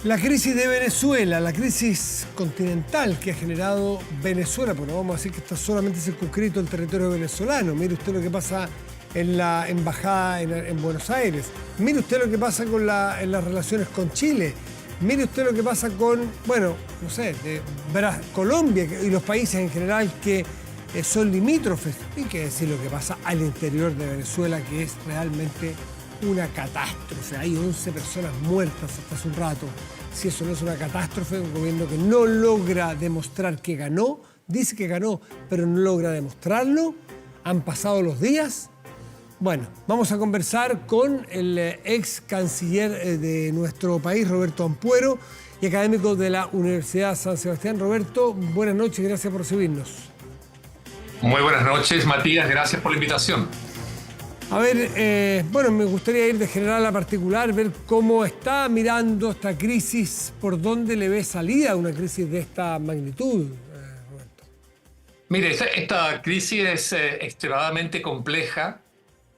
La crisis de Venezuela, la crisis continental que ha generado Venezuela, pero no vamos a decir que está solamente circunscrito al territorio venezolano. Mire usted lo que pasa en la embajada en Buenos Aires. Mire usted lo que pasa en las relaciones con Chile. Mire usted lo que pasa con, bueno, no sé, Colombia y los países en general que son limítrofes. Y que decir lo que pasa al interior de Venezuela, que es realmente una catástrofe. Hay 11 personas muertas hasta hace un rato. Si eso no es una catástrofe, un gobierno que no logra demostrar que ganó, dice que ganó, pero no logra demostrarlo. Han pasado los días. Bueno, vamos a conversar con el ex canciller de nuestro país, Roberto Ampuero, y académico de la Universidad San Sebastián. Roberto, buenas noches, gracias por recibirnos. Muy buenas noches, Matías, gracias por la invitación. A ver, bueno, me gustaría ir de general a particular, ver cómo está mirando esta crisis, por dónde le ve salida a una crisis de esta magnitud, Roberto. Mire, esta crisis es extremadamente compleja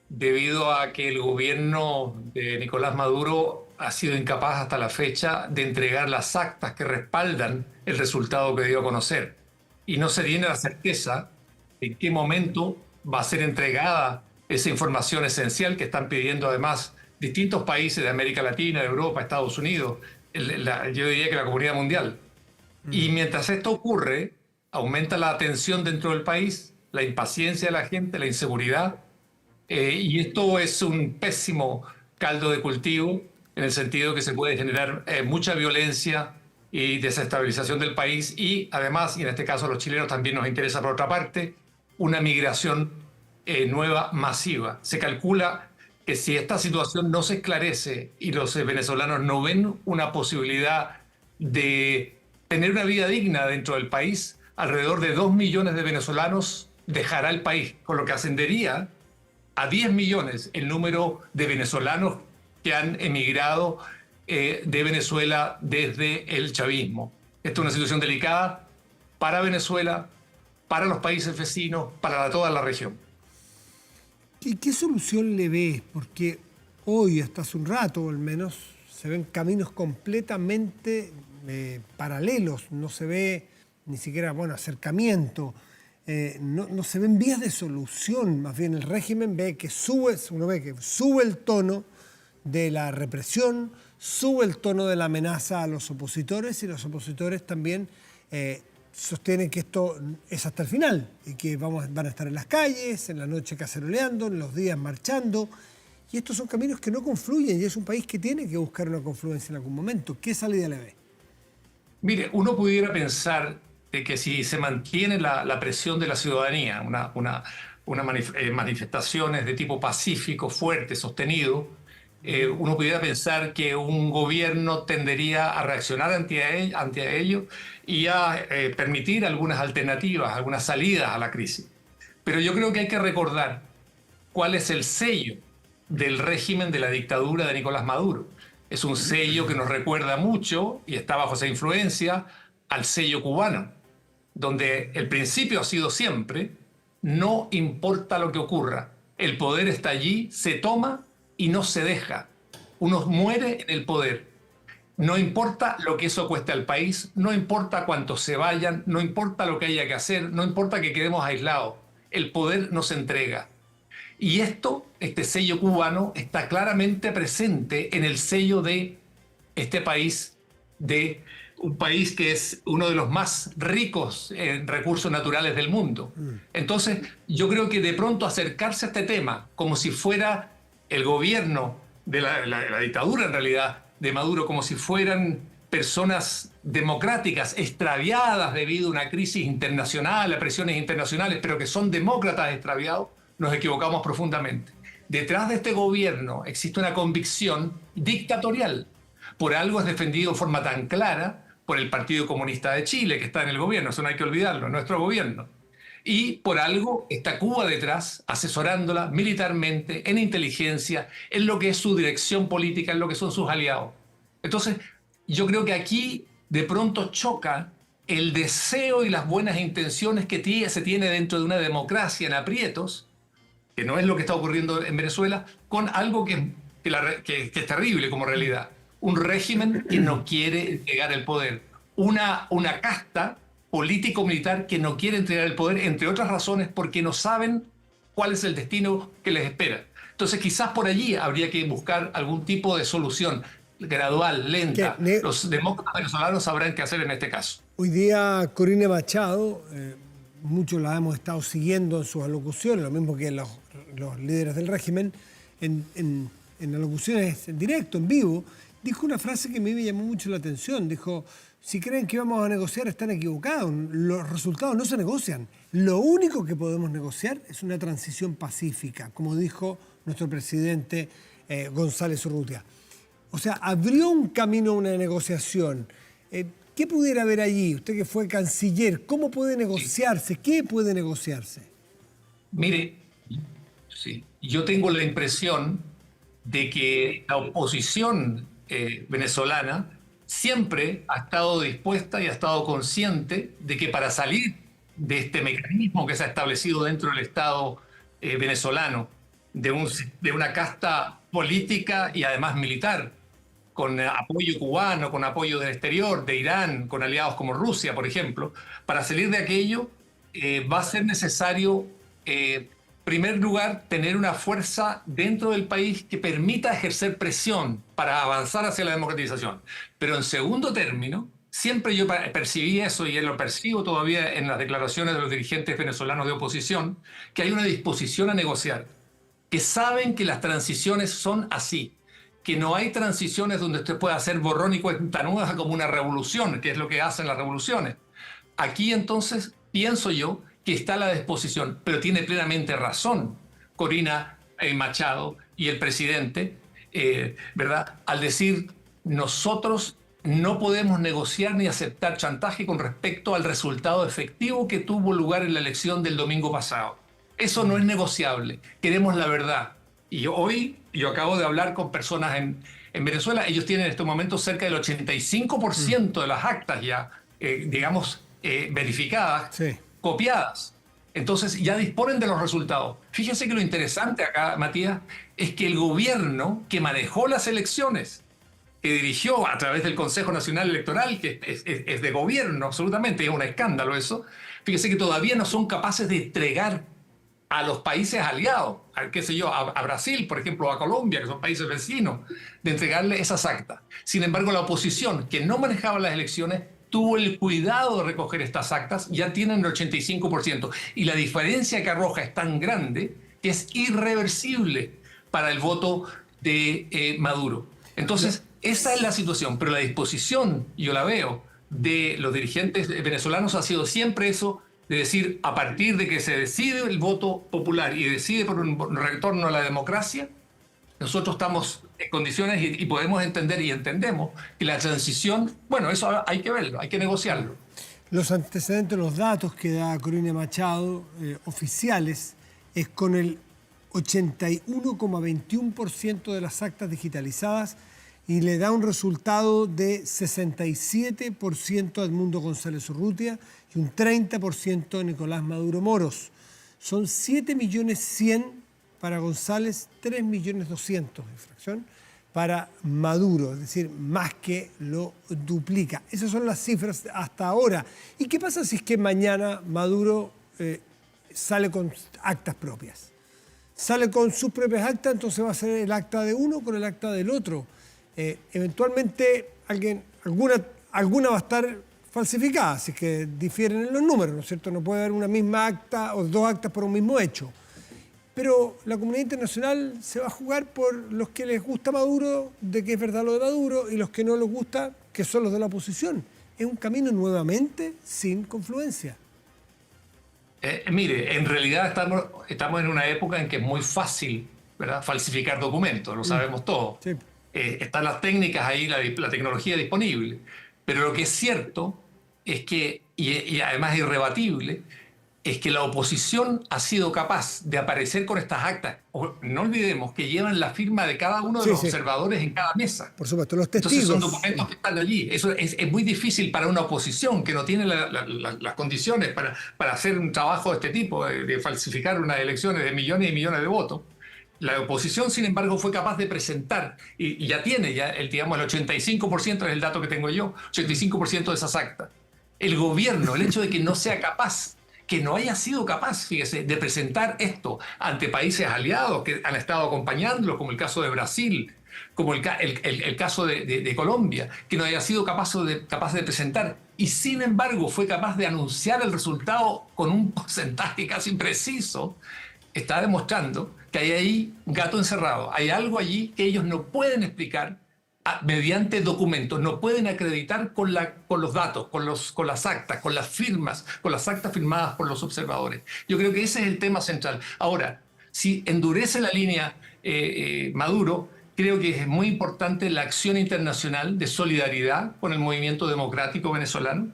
debido a que el gobierno de Nicolás Maduro ha sido incapaz hasta la fecha de entregar las actas que respaldan el resultado que dio a conocer. Y no se tiene la certeza de en qué momento va a ser entregada esa información esencial que están pidiendo además distintos países de América Latina, de Europa, Estados Unidos, yo diría que la comunidad mundial. Y mientras esto ocurre, aumenta la tensión dentro del país, la impaciencia de la gente, la inseguridad, y esto es un pésimo caldo de cultivo en el sentido que se puede generar mucha violencia y desestabilización del país y además, y en este caso a los chilenos también nos interesa por otra parte, una migración nueva masiva. Se calcula que si esta situación no se esclarece y los venezolanos no ven una posibilidad de tener una vida digna dentro del país, alrededor de 2 millones de venezolanos dejará el país, con lo que ascendería a 10 millones el número de venezolanos que han emigrado de Venezuela desde el chavismo. Esta es una situación delicada para Venezuela, para los países vecinos, para toda la región. ¿Y qué solución le ve? Porque hoy, hasta hace un rato al menos, se ven caminos completamente paralelos. No se ve ni siquiera, bueno, acercamiento. No se ven vías de solución. Más bien el régimen uno ve que sube el tono de la represión, sube el tono de la amenaza a los opositores y los opositores también sostienen que esto es hasta el final y que van a estar en las calles, en la noche caceroleando, en los días marchando. Y estos son caminos que no confluyen y es un país que tiene que buscar una confluencia en algún momento. ¿Qué salida le ve? Mire, uno pudiera pensar de que si se mantiene la presión de la ciudadanía, manifestaciones de tipo pacífico, fuerte, sostenido, uno pudiera pensar que un gobierno tendería a reaccionar ante ello y a permitir algunas alternativas, algunas salidas a la crisis. Pero yo creo que hay que recordar cuál es el sello del régimen de la dictadura de Nicolás Maduro. Es un sello que nos recuerda mucho, y está bajo esa influencia, al sello cubano, donde el principio ha sido siempre, no importa lo que ocurra, el poder está allí, se toma y no se deja. Uno muere en el poder. No importa lo que eso cueste al país, no importa cuántos se vayan, no importa lo que haya que hacer, no importa que quedemos aislados. El poder no se entrega. Y este sello cubano está claramente presente en el sello de este país, de un país que es uno de los más ricos en recursos naturales del mundo. Entonces, yo creo que de pronto acercarse a este tema como si fuera el gobierno de la dictadura, en realidad, de Maduro, como si fueran personas democráticas extraviadas debido a una crisis internacional, a presiones internacionales, pero que son demócratas extraviados, nos equivocamos profundamente. Detrás de este gobierno existe una convicción dictatorial. Por algo es defendido de forma tan clara por el Partido Comunista de Chile, que está en el gobierno, eso no hay que olvidarlo, nuestro gobierno. Y por algo está Cuba detrás, asesorándola militarmente, en inteligencia, en lo que es su dirección política, en lo que son sus aliados. Entonces, yo creo que aquí de pronto choca el deseo y las buenas intenciones que se tiene dentro de una democracia en aprietos, que no es lo que está ocurriendo en Venezuela, con algo que es terrible como realidad. un régimen que no quiere entregar el poder, una casta político-militar que no quiere entregar el poder, entre otras razones porque no saben cuál es el destino que les espera. Entonces quizás por allí habría que buscar algún tipo de solución gradual, lenta. Los demócratas venezolanos sabrán qué hacer en este caso. Hoy día Corina Machado, muchos la hemos estado siguiendo en sus alocuciones, lo mismo que los líderes del régimen, en alocuciones en directo, en vivo, dijo una frase que a mí me llamó mucho la atención. Dijo: si creen que vamos a negociar, están equivocados. Los resultados no se negocian. Lo único que podemos negociar es una transición pacífica, como dijo nuestro presidente González Urrutia. O sea, abrió un camino a una negociación. ¿Qué pudiera haber allí? Usted que fue canciller, ¿cómo puede negociarse? ¿Qué puede negociarse? Mire, sí, yo tengo la impresión de que la oposición venezolana siempre ha estado dispuesta y ha estado consciente de que para salir de este mecanismo que se ha establecido dentro del Estado venezolano, de una casta política y además militar, con apoyo cubano, con apoyo del exterior, de Irán, con aliados como Rusia, por ejemplo, para salir de aquello va a ser necesario, en primer lugar, tener una fuerza dentro del país que permita ejercer presión para avanzar hacia la democratización. Pero en segundo término, siempre yo percibí eso, y lo percibo todavía en las declaraciones de los dirigentes venezolanos de oposición, que hay una disposición a negociar, que saben que las transiciones son así, que no hay transiciones donde usted pueda hacer borrón y cuenta nueva como una revolución, que es lo que hacen las revoluciones. Aquí entonces pienso yo que está la disposición, pero tiene plenamente razón Corina Machado y el presidente, ¿verdad?, al decir: nosotros no podemos negociar ni aceptar chantaje con respecto al resultado efectivo que tuvo lugar en la elección del domingo pasado. Eso no es negociable, queremos la verdad. Y hoy yo acabo de hablar con personas en Venezuela. Ellos tienen en este momento cerca del 85% de las actas ya, verificadas, sí, copiadas. Entonces ya disponen de los resultados. Fíjense que lo interesante acá, Matías, es que el gobierno que manejó las elecciones, que dirigió a través del Consejo Nacional Electoral, que es de gobierno absolutamente, es un escándalo eso, fíjense que todavía no son capaces de entregar a los países aliados, a Brasil, por ejemplo, o a Colombia, que son países vecinos, de entregarle esas actas. Sin embargo, la oposición, que no manejaba las elecciones, tuvo el cuidado de recoger estas actas, ya tienen el 85%. Y la diferencia que arroja es tan grande que es irreversible para el voto de Maduro. Entonces, esa es la situación, pero la disposición, yo la veo, de los dirigentes venezolanos ha sido siempre eso, de decir: a partir de que se decide el voto popular y decide por un retorno a la democracia, nosotros estamos en condiciones y podemos entender y entendemos que la transición, bueno, eso hay que verlo, hay que negociarlo. Los antecedentes, los datos que da Corina Machado, oficiales, es con el 81,21% de las actas digitalizadas, y le da un resultado de 67% a Edmundo González Urrutia y un 30% a Nicolás Maduro Moros. Son 7.100.000 para González, 3.200.000 de fracción para Maduro, es decir, más que lo duplica. Esas son las cifras hasta ahora. ¿Y qué pasa si es que mañana Maduro sale con actas propias? Sale con sus propias actas, entonces va a ser el acta de uno con el acta del otro. Eventualmente alguna va a estar falsificada, si es que difieren en los números, ¿no es cierto? No puede haber una misma acta o dos actas por un mismo hecho. Pero la comunidad internacional se va a jugar por los que les gusta Maduro, de que es verdad lo de Maduro, y los que no les gusta, que son los de la oposición. Es un camino nuevamente sin confluencia. Mire, en realidad estamos en una época en que es muy fácil, ¿verdad?, falsificar documentos, lo sabemos todos. Sí. Están las técnicas ahí, la tecnología disponible. Pero lo que es cierto es que, y además irrebatible, es que la oposición ha sido capaz de aparecer con estas actas. No olvidemos que llevan la firma de cada uno de los observadores en cada mesa. Por supuesto, los testigos. Entonces son documentos que están allí. Eso es muy difícil para una oposición que no tiene las condiciones para hacer un trabajo de este tipo, de falsificar unas elecciones de millones y millones de votos. La oposición, sin embargo, fue capaz de presentar, y ya tiene, digamos, el 85% es el dato que tengo yo, 85% de esas actas. El gobierno, el hecho de que no sea capaz, que no haya sido capaz, fíjese, de presentar esto ante países aliados que han estado acompañándolo, como el caso de Brasil, como el caso de Colombia, que no haya sido capaz de presentar, y sin embargo fue capaz de anunciar el resultado con un porcentaje casi preciso, está demostrando que hay ahí un gato encerrado. Hay algo allí que ellos no pueden explicar mediante documentos, no pueden acreditar con los datos, con las actas, con las firmas, con las actas firmadas por los observadores. Yo creo que ese es el tema central. Ahora, si endurece la línea Maduro, creo que es muy importante la acción internacional de solidaridad con el movimiento democrático venezolano.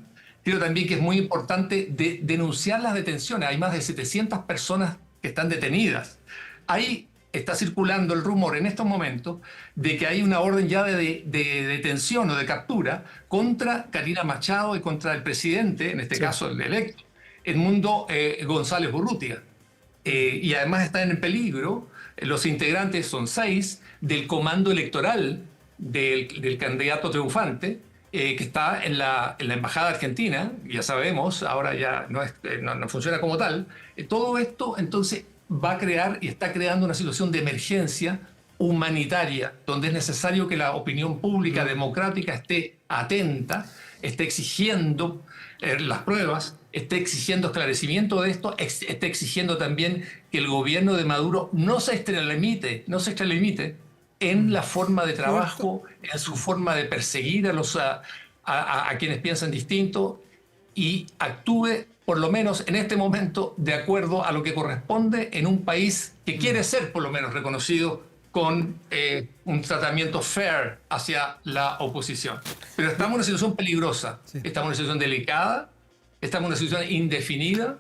Creo también que es muy importante denunciar las detenciones. Hay más de 700 personas que están detenidas. Ahí está circulando el rumor en estos momentos de que hay una orden ya de detención o de captura contra Karina Machado y contra el presidente, en este caso el electo, Edmundo González Urrutia. Y además están en peligro, los integrantes son 6 del comando electoral del candidato triunfante, que está en la Embajada Argentina, ya sabemos, ahora ya no funciona como tal. Todo esto entonces va a crear y está creando una situación de emergencia humanitaria, donde es necesario que la opinión pública democrática esté atenta, esté exigiendo las pruebas, esté exigiendo esclarecimiento de esto, esté exigiendo también que el gobierno de Maduro no se extralimite en la forma de trabajo, en su forma de perseguir a quienes piensan distinto, y actúe, por lo menos en este momento, de acuerdo a lo que corresponde en un país que quiere ser, por lo menos, reconocido con un tratamiento fair hacia la oposición. Pero estamos en una situación peligrosa, estamos en una situación delicada, estamos en una situación indefinida,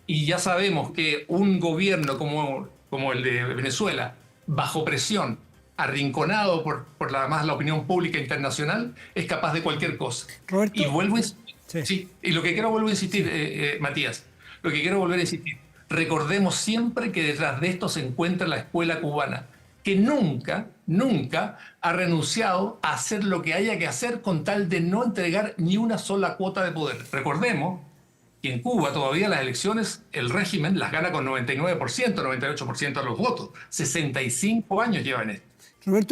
y ya sabemos que un gobierno como el de Venezuela, bajo presión, arrinconado por la opinión pública internacional, es capaz de cualquier cosa. Roberto, y vuelvo a insistir, y lo que quiero volver a insistir, Matías, lo que quiero volver a insistir, recordemos siempre que detrás de esto se encuentra la escuela cubana, que nunca ha renunciado a hacer lo que haya que hacer con tal de no entregar ni una sola cuota de poder. Recordemos que en Cuba todavía las elecciones, el régimen las gana con 99%, 98% de los votos. 65 años llevan esto.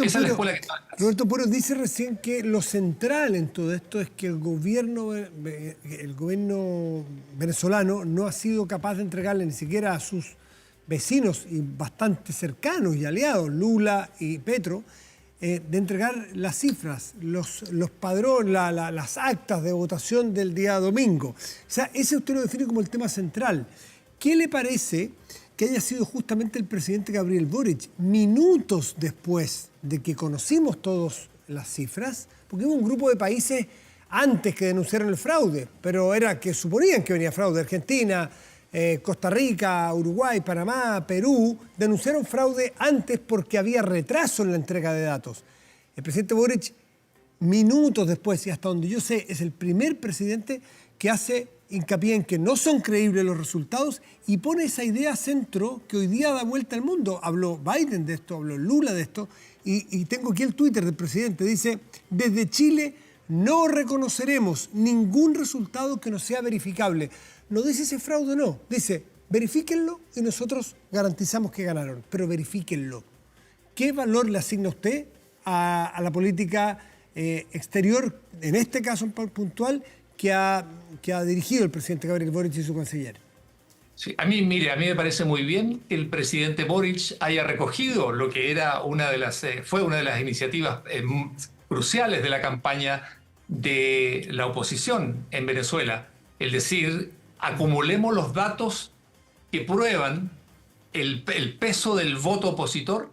Esa es la escuela que está. Roberto Puro dice recién que lo central en todo esto es que el gobierno venezolano no ha sido capaz de entregarle ni siquiera a sus vecinos y bastante cercanos y aliados, Lula y Petro, de entregar las cifras, los padrones, las actas de votación del día domingo. O sea, ese usted lo define como el tema central. ¿Qué le parece que haya sido justamente el presidente Gabriel Boric, minutos después de que conocimos todas las cifras, porque hubo un grupo de países antes que denunciaron el fraude, pero era que suponían que venía fraude? Argentina, Costa Rica, Uruguay, Panamá, Perú, denunciaron fraude antes porque había retraso en la entrega de datos. El presidente Boric, minutos después, y hasta donde yo sé, es el primer presidente que hace hincapié en que no son creíbles los resultados y pone esa idea centro que hoy día da vuelta al mundo. Habló Biden de esto, habló Lula de esto, y tengo aquí el Twitter del presidente. Dice: desde Chile no reconoceremos ningún resultado que no sea verificable. No dice ese fraude, no. Dice, verifíquenlo y nosotros garantizamos que ganaron, pero verifíquenlo. ¿Qué valor le asigna usted a la política exterior, en este caso puntual, que ha dirigido el presidente Gabriel Boric y su canciller? Sí, a mí me parece muy bien que el presidente Boric haya recogido lo que era fue una de las iniciativas cruciales de la campaña de la oposición en Venezuela. Es decir, acumulemos los datos que prueban el peso del voto opositor,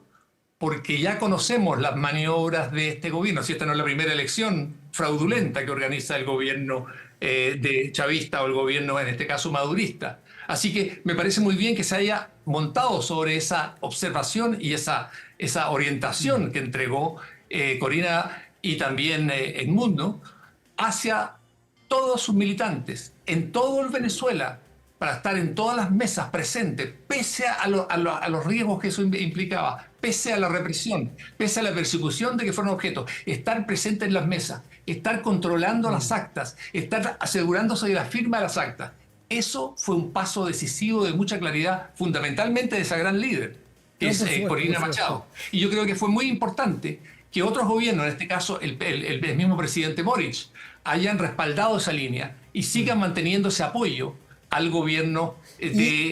porque ya conocemos las maniobras de este gobierno. Si esta no es la primera elección fraudulenta que organiza el gobierno de chavista o el gobierno, en este caso, madurista. Así que me parece muy bien que se haya montado sobre esa observación y esa orientación que entregó Corina y también Edmundo hacia todos sus militantes en todo el Venezuela, para estar en todas las mesas presentes, pese a los riesgos que eso implicaba, pese a la represión, pese a la persecución de que fueron objetos, estar presente en las mesas, estar controlando las actas, estar asegurándose de la firma de las actas. Eso fue un paso decisivo de mucha claridad, fundamentalmente de esa gran líder, que es Corina Machado. Y yo creo que fue muy importante que otros gobiernos, en este caso el mismo presidente Boric, hayan respaldado esa línea y sigan manteniendo ese apoyo al gobierno,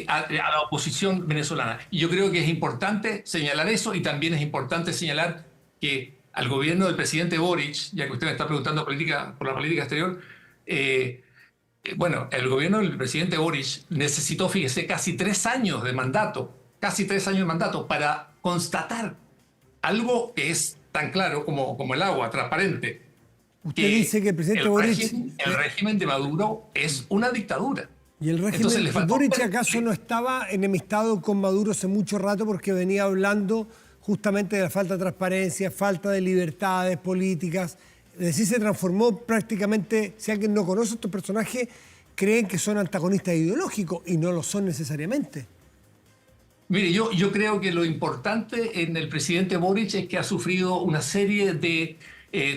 a la oposición venezolana. Y yo creo que es importante señalar eso, y también es importante señalar que al gobierno del presidente Boric, ya que usted me está preguntando por la política exterior, bueno, el gobierno del presidente Boric necesitó, fíjese, casi 3 años de mandato, para constatar algo que es tan claro como el agua, transparente. Usted dice que el presidente Boric... El régimen de Maduro es una dictadura. ¿Y el régimen de Boric acaso no estaba enemistado con Maduro hace mucho rato porque venía hablando justamente de la falta de transparencia, falta de libertades políticas? Es decir, se transformó prácticamente, si alguien no conoce a estos personajes, creen que son antagonistas ideológicos y no lo son necesariamente. Mire, yo creo que lo importante en el presidente Boric es que ha sufrido una serie de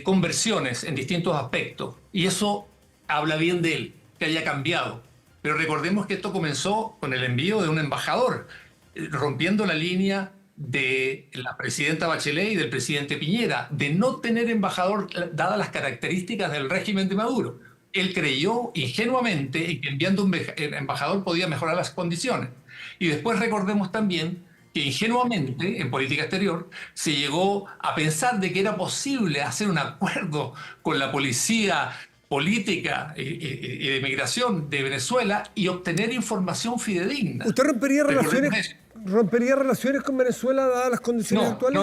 conversiones en distintos aspectos, y eso habla bien de él, que haya cambiado. Pero recordemos que esto comenzó con el envío de un embajador, rompiendo la línea de la presidenta Bachelet y del presidente Piñera, de no tener embajador dadas las características del régimen de Maduro. Él creyó ingenuamente en que enviando un embajador podía mejorar las condiciones. Y después recordemos también que ingenuamente en política exterior se llegó a pensar de que era posible hacer un acuerdo con la policía política y de migración de Venezuela y obtener información fidedigna. ¿Usted rompería relaciones con Venezuela dadas las condiciones actuales?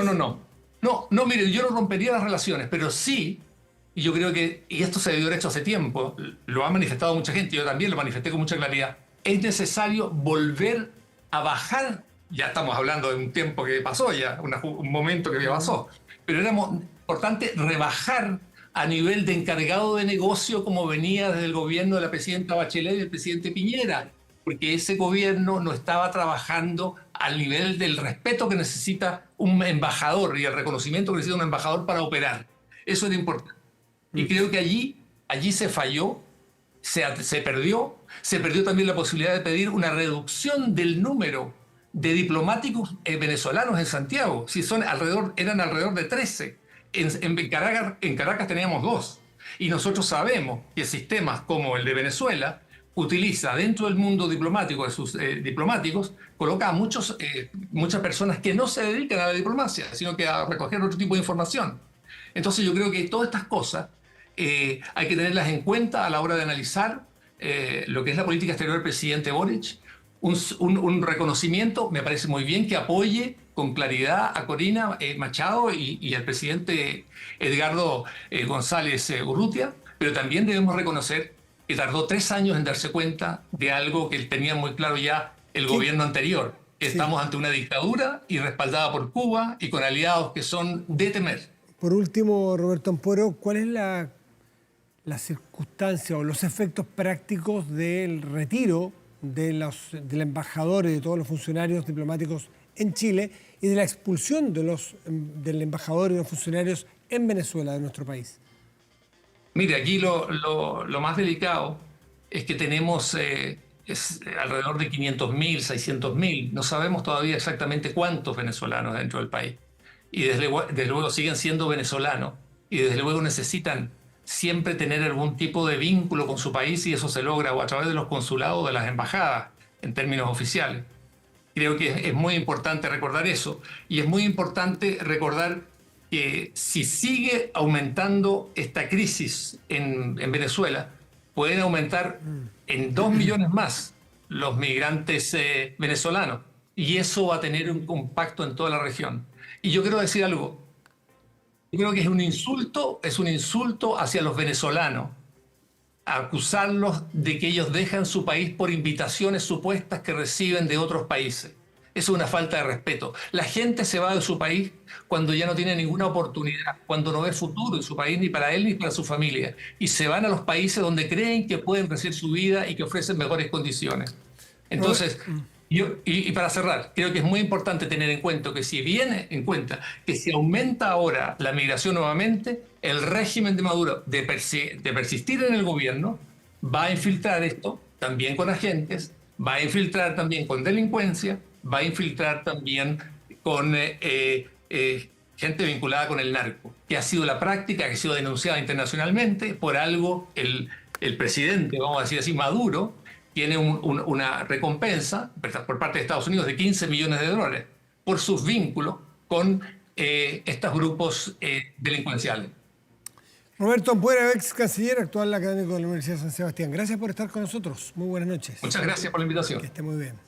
No, mire, yo no rompería las relaciones, pero sí, y yo creo que, y esto se debió haber hecho hace tiempo, lo ha manifestado mucha gente, yo también lo manifesté con mucha claridad, es necesario volver a bajar, ya estamos hablando de un tiempo que pasó ya, un momento que ya pasó, pero era importante rebajar a nivel de encargado de negocio como venía desde el gobierno de la presidenta Bachelet y del presidente Piñera, porque ese gobierno no estaba trabajando al nivel del respeto que necesita un embajador y el reconocimiento que necesita un embajador para operar. Eso era importante. Y creo que allí se falló, se perdió también la posibilidad de pedir una reducción del número de diplomáticos venezolanos en Santiago. Si eran alrededor de 13. En Caracas teníamos 2. Y nosotros sabemos que sistemas como el de Venezuela utiliza dentro del mundo diplomático de sus diplomáticos, coloca a muchas personas que no se dedican a la diplomacia, sino que a recoger otro tipo de información. Entonces yo creo que todas estas cosas hay que tenerlas en cuenta a la hora de analizar lo que es la política exterior del presidente Boric. Un reconocimiento, me parece muy bien que apoye con claridad a Corina Machado y al presidente Edgardo González Urrutia, pero también debemos reconocer que tardó 3 años en darse cuenta de algo que tenía muy claro ya el gobierno anterior. Sí. Estamos ante una dictadura y respaldada por Cuba y con aliados que son de temer. Por último, Roberto Ampuero, ¿cuál es la circunstancia o los efectos prácticos del retiro del embajador y de todos los funcionarios diplomáticos en Chile y de la expulsión del embajador y de los funcionarios en Venezuela, de nuestro país? Mire, aquí lo más delicado es que tenemos alrededor de 500.000, 600.000, no sabemos todavía exactamente cuántos venezolanos dentro del país. Y desde luego siguen siendo venezolanos y desde luego necesitan siempre tener algún tipo de vínculo con su país, y eso se logra o a través de los consulados o de las embajadas en términos oficiales. Creo que es muy importante recordar eso, y es muy importante recordar que si sigue aumentando esta crisis en Venezuela, pueden aumentar en 2 millones más los migrantes venezolanos, y eso va a tener un impacto en toda la región. Y yo quiero decir algo. Yo creo que es un insulto hacia los venezolanos acusarlos de que ellos dejan su país por invitaciones supuestas que reciben de otros países. Eso es una falta de respeto. La gente se va de su país cuando ya no tiene ninguna oportunidad, cuando no ve futuro en su país ni para él ni para su familia. Y se van a los países donde creen que pueden recibir su vida y que ofrecen mejores condiciones. Entonces, y para cerrar, creo que es muy importante tener en cuenta que si aumenta ahora la migración nuevamente, el régimen de Maduro de persistir en el gobierno va a infiltrar esto también con agentes, va a infiltrar también con delincuencia, va a infiltrar también con gente vinculada con el narco, que ha sido la práctica, que ha sido denunciada internacionalmente. Por algo el presidente, vamos a decir así, Maduro, tiene una recompensa por parte de Estados Unidos de 15 millones de dólares por sus vínculos con estos grupos delincuenciales. Roberto Ampuero, ex canciller, actual académico de la Universidad de San Sebastián. Gracias por estar con nosotros. Muy buenas noches. Muchas gracias por la invitación. Que esté muy bien.